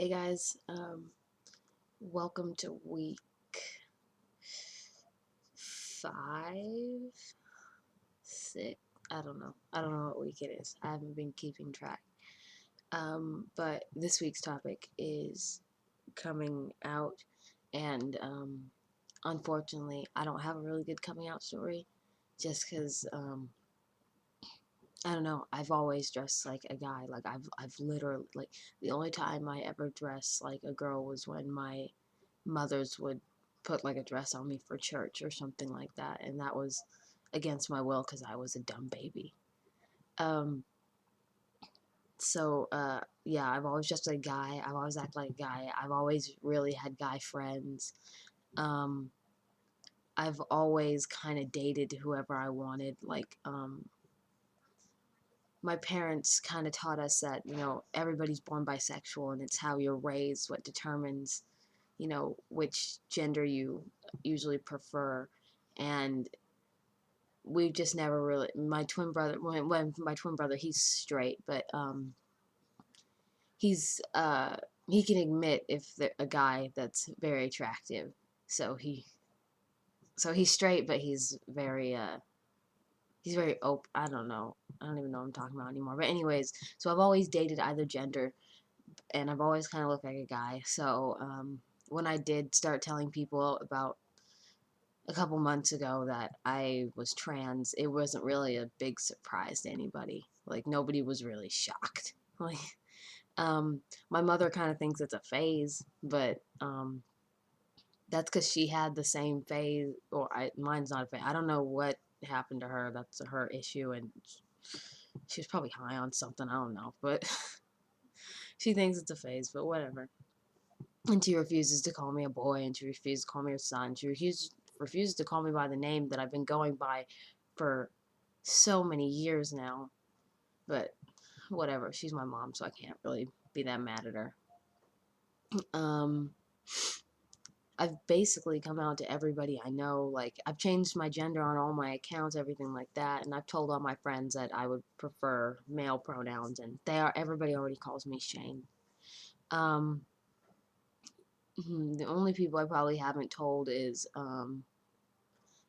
Hey guys, welcome to week 5, 6. I don't know. I don't know what week it is. I haven't been keeping track. But this week's topic is coming out, and unfortunately, I don't have a really good coming out story, just because I don't know. I've always dressed like a guy. Like I've literally like the only time I ever dressed like a girl was when my mothers would put like a dress on me for church or something like that, and that was against my will because I was a dumb baby. Um, yeah, I've always just a guy. I've always acted like a guy. I've always really had guy friends. Um, I've always kind of dated whoever I wanted. My parents kind of taught us that everybody's born bisexual, and it's how you're raised what determines which gender you usually prefer. And we've just never really, my twin brother, when my twin brother, he's straight, but he's he can admit if a guy that's very attractive. So he's straight, but he's very open. I don't know, I don't even know what I'm talking about anymore, but anyways, so I've always dated either gender, and I've always kind of looked like a guy. So when I did start telling people about a couple months ago that I was trans, it wasn't really a big surprise to anybody. Like, nobody was really shocked. Like, um, my mother kind of thinks it's a phase, but that's because she had the same phase, or mine's not a phase. I don't know what happened to her. That's her issue, and she was probably high on something. I don't know, but she thinks it's a phase, but whatever. And she refuses to call me a boy, and she refuses to call me her son. She refuses to call me by the name that I've been going by for so many years now. But whatever, she's my mom, so I can't really be that mad at her. Um, I've basically come out to everybody I know. Like, I've changed my gender on all my accounts, everything like that, and I've told all my friends that I would prefer male pronouns, and everybody already calls me Shane. Um, the only people I probably haven't told is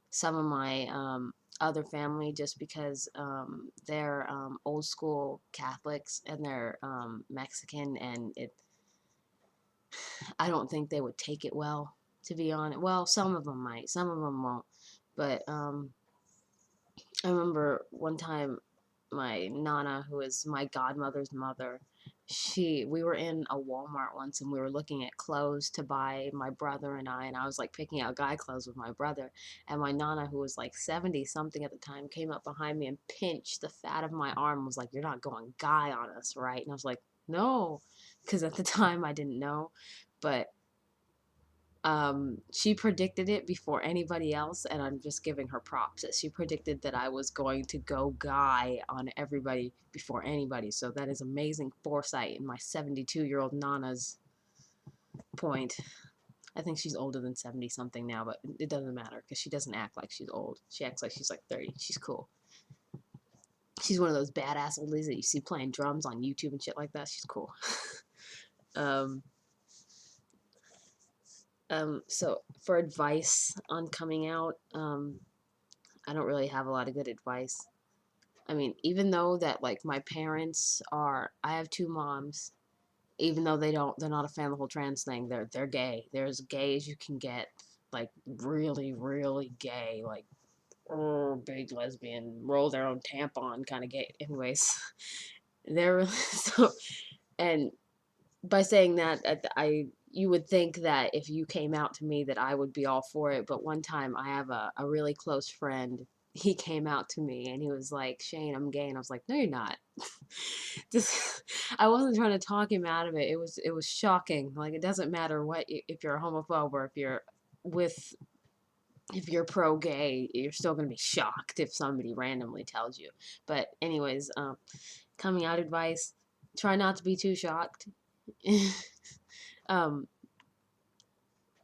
some of my other family, just because they're old school Catholics, and they're Mexican, and I don't think they would take it well, to be honest. Well, some of them might, some of them won't. But I remember one time my nana, who is my godmother's mother, we were in a Walmart once, and we were looking at clothes to buy, my brother and I was like picking out guy clothes with my brother, and my nana, who was like 70 something at the time, came up behind me and pinched the fat of my arm and was like, "You're not going guy on us, right?" And I was like, "No," because at the time I didn't know. But she predicted it before anybody else, and I'm just giving her props. She predicted that I was going to go guy on everybody before anybody, so that is amazing foresight in my 72-year-old Nana's point. I think she's older than 70 something now, but it doesn't matter because she doesn't act like she's old. She acts like she's like 30. She's cool. She's one of those badass oldies that you see playing drums on YouTube and shit like that. She's cool. um, so for advice on coming out, I don't really have a lot of good advice. I mean, even though that, like, my parents are, I have two moms. Even though they're not a fan of the whole trans thing. They're gay. They're as gay as you can get, like really, really gay, like big lesbian, roll their own tampon kind of gay. Anyways, they're so, and by saying that, you would think that if you came out to me that I would be all for it. But one time I have a really close friend. He came out to me and he was like, "Shane, I'm gay," and I was like, "No, you're not." Just, I wasn't trying to talk him out of it. It was shocking. Like, it doesn't matter what, if you're a homophobe or with if you're pro gay, you're still gonna be shocked if somebody randomly tells you. But anyways, coming out advice: try not to be too shocked. um,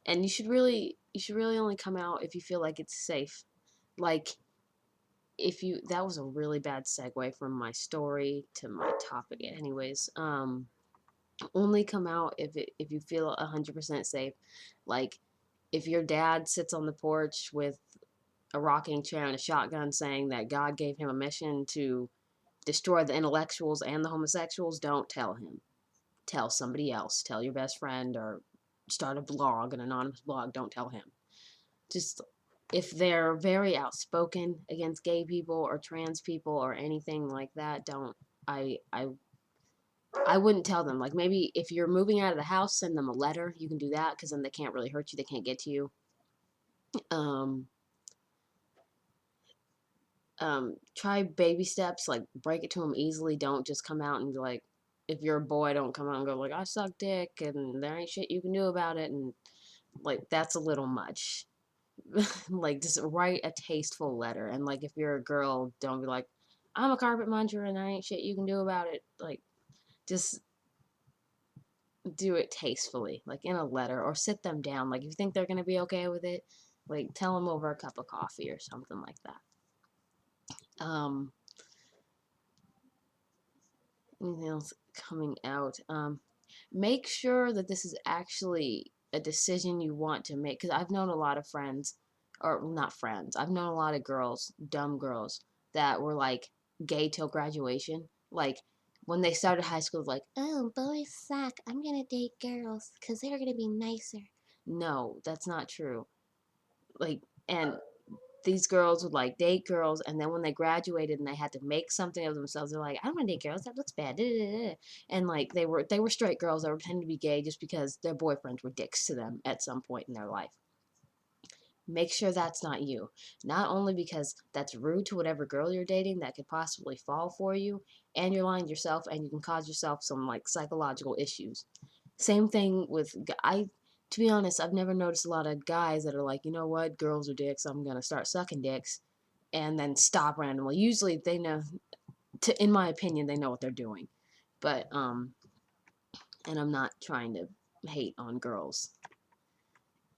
and you should really only come out if you feel like it's safe. Like, if you that was a really bad segue from my story to my topic. Anyways, Only come out if you feel 100% safe. Like if your dad sits on the porch with a rocking chair and a shotgun saying that God gave him a mission to destroy the intellectuals and the homosexuals, don't tell him. Tell somebody else. Tell your best friend or start a blog, an anonymous blog. Don't tell him. Just if they're very outspoken against gay people or trans people or anything like that, don't. I wouldn't tell them. Like maybe if you're moving out of the house, send them a letter. You can do that because then they can't really hurt you. They can't get to you. Um, try baby steps. Like break it to them easily. Don't just come out and be like, if you're a boy, don't come out and go like, I suck dick and there ain't shit you can do about it. And like that's a little much. Like just write a tasteful letter. And like if you're a girl, don't be like, I'm a carpet muncher and there ain't shit you can do about it. Like just do it tastefully, like in a letter, or sit them down. Like if you think they're gonna be okay with it, like tell them over a cup of coffee or something like that. Anything else coming out? Make sure that this is actually a decision you want to make. Because I've known a lot of friends, or not friends. I've known a lot of girls, dumb girls, that were like gay till graduation. Like when they started high school, like, oh, boys suck. I'm gonna date girls because they're gonna be nicer. No, that's not true. Like, and these girls would like date girls, and then when they graduated and they had to make something of themselves, they're like, I don't want to date girls. That looks bad. And like they were straight girls that were pretending to be gay just because their boyfriends were dicks to them at some point in their life. Make sure that's not you. Not only because that's rude to whatever girl you're dating that could possibly fall for you, and you're lying to yourself, and you can cause yourself some like psychological issues. Same thing with to be honest, I've never noticed a lot of guys that are like, you know what, girls are dicks, I'm gonna start sucking dicks, and then stop randomly. Usually they know, in my opinion, they know what they're doing. But and I'm not trying to hate on girls.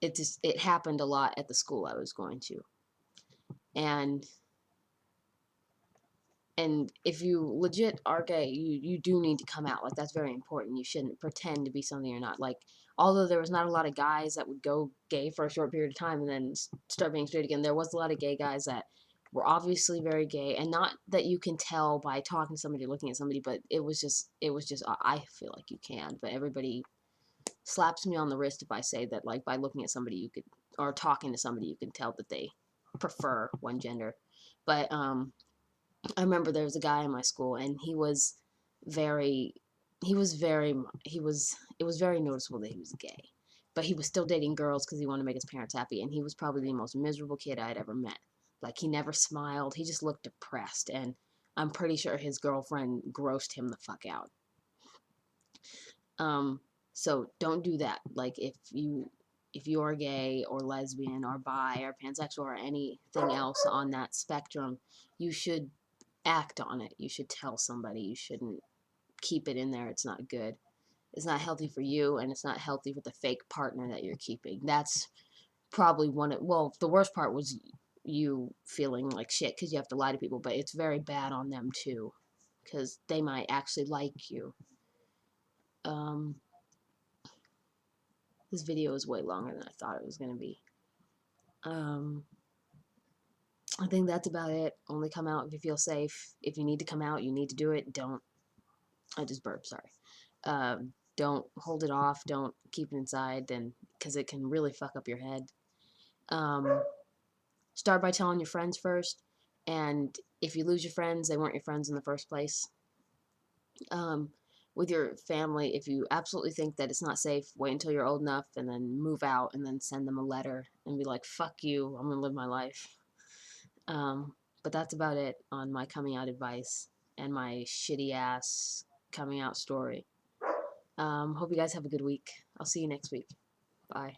It happened a lot at the school I was going to, and if you legit are gay, you do need to come out. Like that's very important. You shouldn't pretend to be something you're not. Like although there was not a lot of guys that would go gay for a short period of time and then start being straight again, there was a lot of gay guys that were obviously very gay, and not that you can tell by talking to somebody, looking at somebody, but it was just I feel like you can, but everybody slaps me on the wrist if I say that, like by looking at somebody you could, or talking to somebody, you can tell that they prefer one gender. But I remember there was a guy in my school, and very, it was very noticeable that he was gay. But he was still dating girls because he wanted to make his parents happy, and he was probably the most miserable kid I'd ever met. Like, he never smiled, he just looked depressed, and I'm pretty sure his girlfriend grossed him the fuck out. Um, so don't do that. Like, if you are gay or lesbian or bi or pansexual or anything else on that spectrum, you should act on it. You should tell somebody. You shouldn't keep it in there. It's not good. It's not healthy for you, and it's not healthy for the fake partner that you're keeping. That's probably well, the worst part was you feeling like shit because you have to lie to people, but it's very bad on them too because they might actually like you. Um, this video is way longer than I thought it was going to be. Um, I think that's about it. Only come out if you feel safe. If you need to come out, you need to do it. Don't. I just burped, sorry. Don't hold it off. Don't keep it inside, and because it can really fuck up your head. Um, start by telling your friends first, and if you lose your friends, they weren't your friends in the first place. With your family, if you absolutely think that it's not safe, wait until you're old enough, and then move out, and then send them a letter and be like, "Fuck you, I'm gonna live my life." But that's about it on my coming out advice and my shitty ass coming out story. Hope you guys have a good week. I'll see you next week. Bye.